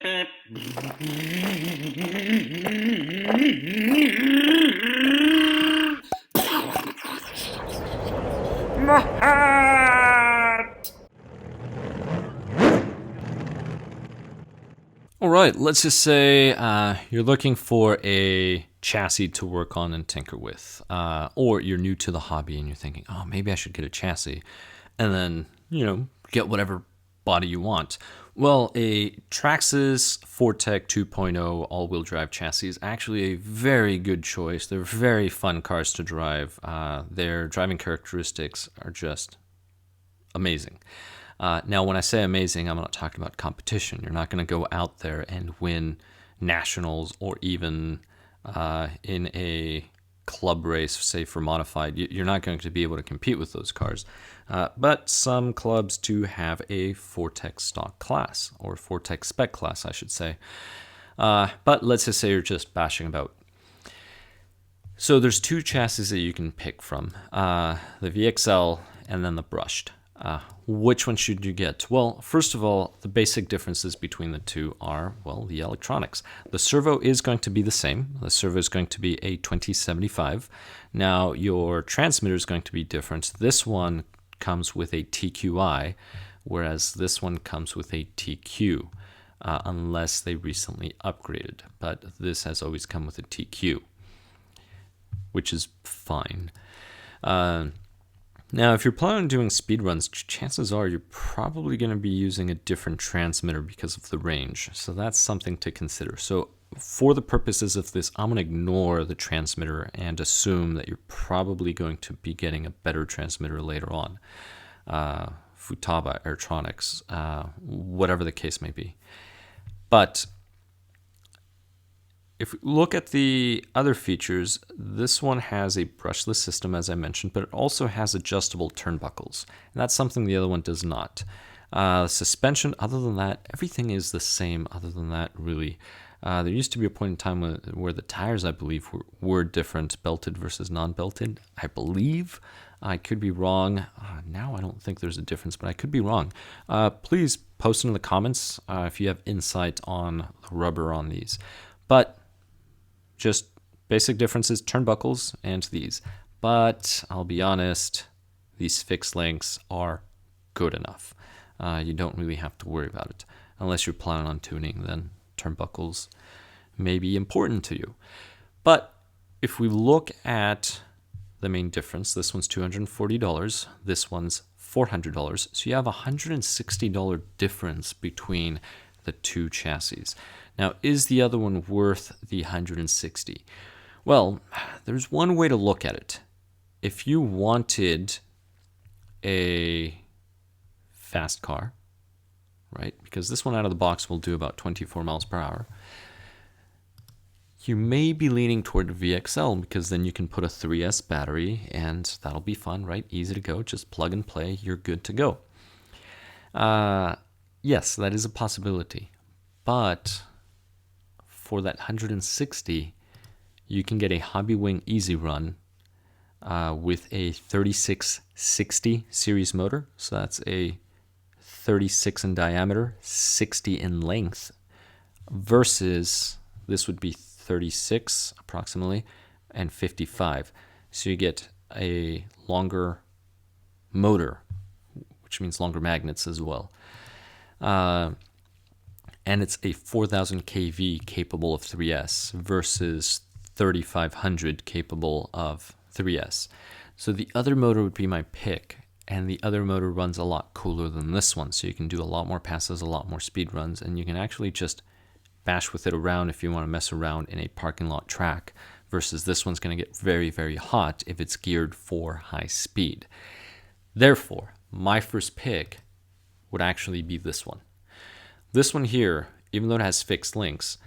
All right, let's just say you're looking for a chassis to work on and tinker with, or you're new to the hobby and you're thinking, oh, maybe I should get a chassis, and then, get whatever body you want. Well, a Traxxas Fortec 2.0 all-wheel drive chassis is actually a very good choice. They're very fun cars to drive. Their driving characteristics are just amazing. Now, when I say amazing, I'm not talking about competition. You're not going to go out there and win nationals or even in a club race, say for modified. You're not going to be able to compete with those cars. But some clubs do have a Fortec stock class, or Fortec spec class, I should say. But let's just say you're just bashing about. So there's two chassis that you can pick from, the VXL and then the brushed. Which one should you get? Well, first of all, the basic differences between the two are, well, the electronics. The servo is going to be the same. The servo is going to be a 2075. Now, your transmitter is going to be different. This one comes with a TQI, whereas this one comes with a TQ, unless they recently upgraded. But this has always come with a TQ, which is fine. Now, if you're planning on doing speed runs, chances are you're probably going to be using a different transmitter because of the range. So that's something to consider. So for the purposes of this, I'm going to ignore the transmitter and assume that you're probably going to be getting a better transmitter later on. Futaba, Airtronics, whatever the case may be. But if we look at the other features, this one has a brushless system, as I mentioned, but it also has adjustable turnbuckles. And that's something the other one does not. Suspension, other than that, everything is the same other than that, really. There used to be a point in time where the tires, I believe, were different, belted versus non-belted. I believe. I could be wrong. Now I don't think there's a difference, but I could be wrong. Please post in the comments if you have insight on the rubber on these. But just basic differences, turnbuckles and these. But I'll be honest, these fixed links are good enough. You don't really have to worry about it. Unless you're planning on tuning, then turnbuckles may be important to you. But if we look at the main difference, this one's $240, this one's $400. So you have a $160 difference between the two chassis. Now, is the other one worth the $160? Well, there's one way to look at it. If you wanted a fast car, right? Because this one out of the box will do about 24 miles per hour. You may be leaning toward VXL because then you can put a 3S battery and that'll be fun, right? Easy to go. Just plug and play. You're good to go. Yes, that is a possibility. But for that 160, you can get a Hobbywig Easy Run with a 3660 series motor. So that's a 36 in diameter, 60 in length, versus this would be 36 approximately and 55. So you get a longer motor, which means longer magnets as well. And it's a 4000 kV capable of 3S versus 3500 capable of 3S. So the other motor would be my pick, and the other motor runs a lot cooler than this one. So you can do a lot more passes, a lot more speed runs, and you can actually just bash with it around if you want to mess around in a parking lot track, versus this one's going to get very, very hot if it's geared for high speed. Therefore, my first pick would actually be this one. This one here, even though it has fixed links,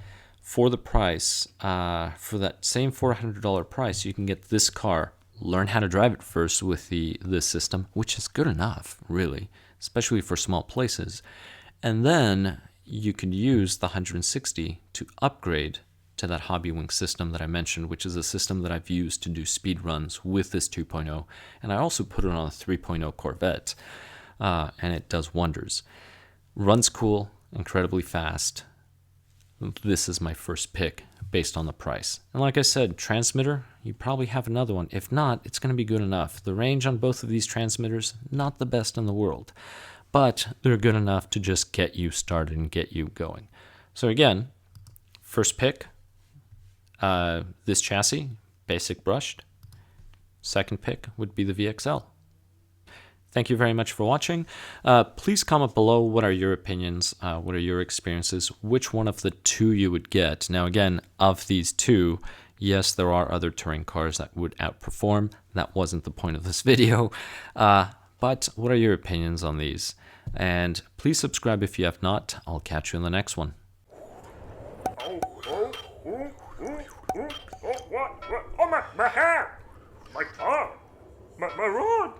for the price, for that same $400 price, you can get this car, learn how to drive it first with this system, which is good enough, really, especially for small places. And then you could use the 160 to upgrade to that Hobbywig system that I mentioned, which is a system that I've used to do speed runs with this 2.0. And I also put it on a 3.0 Corvette, and it does wonders. Runs cool, incredibly fast, this is my first pick based on the price. And like I said, transmitter, you probably have another one. If not, it's going to be good enough. The range on both of these transmitters, not the best in the world, but they're good enough to just get you started and get you going. So again, first pick, this chassis, basic brushed. Second pick would be the VXL. Thank you very much for watching. Please comment below, what are your opinions, what are your experiences, which one of the two you would get. Now again, of these two, yes, there are other touring cars that would outperform. That wasn't the point of this video. But what are your opinions on these? And please subscribe if you have not. I'll catch you in the next one. Oh, my hair! My arm! My rod!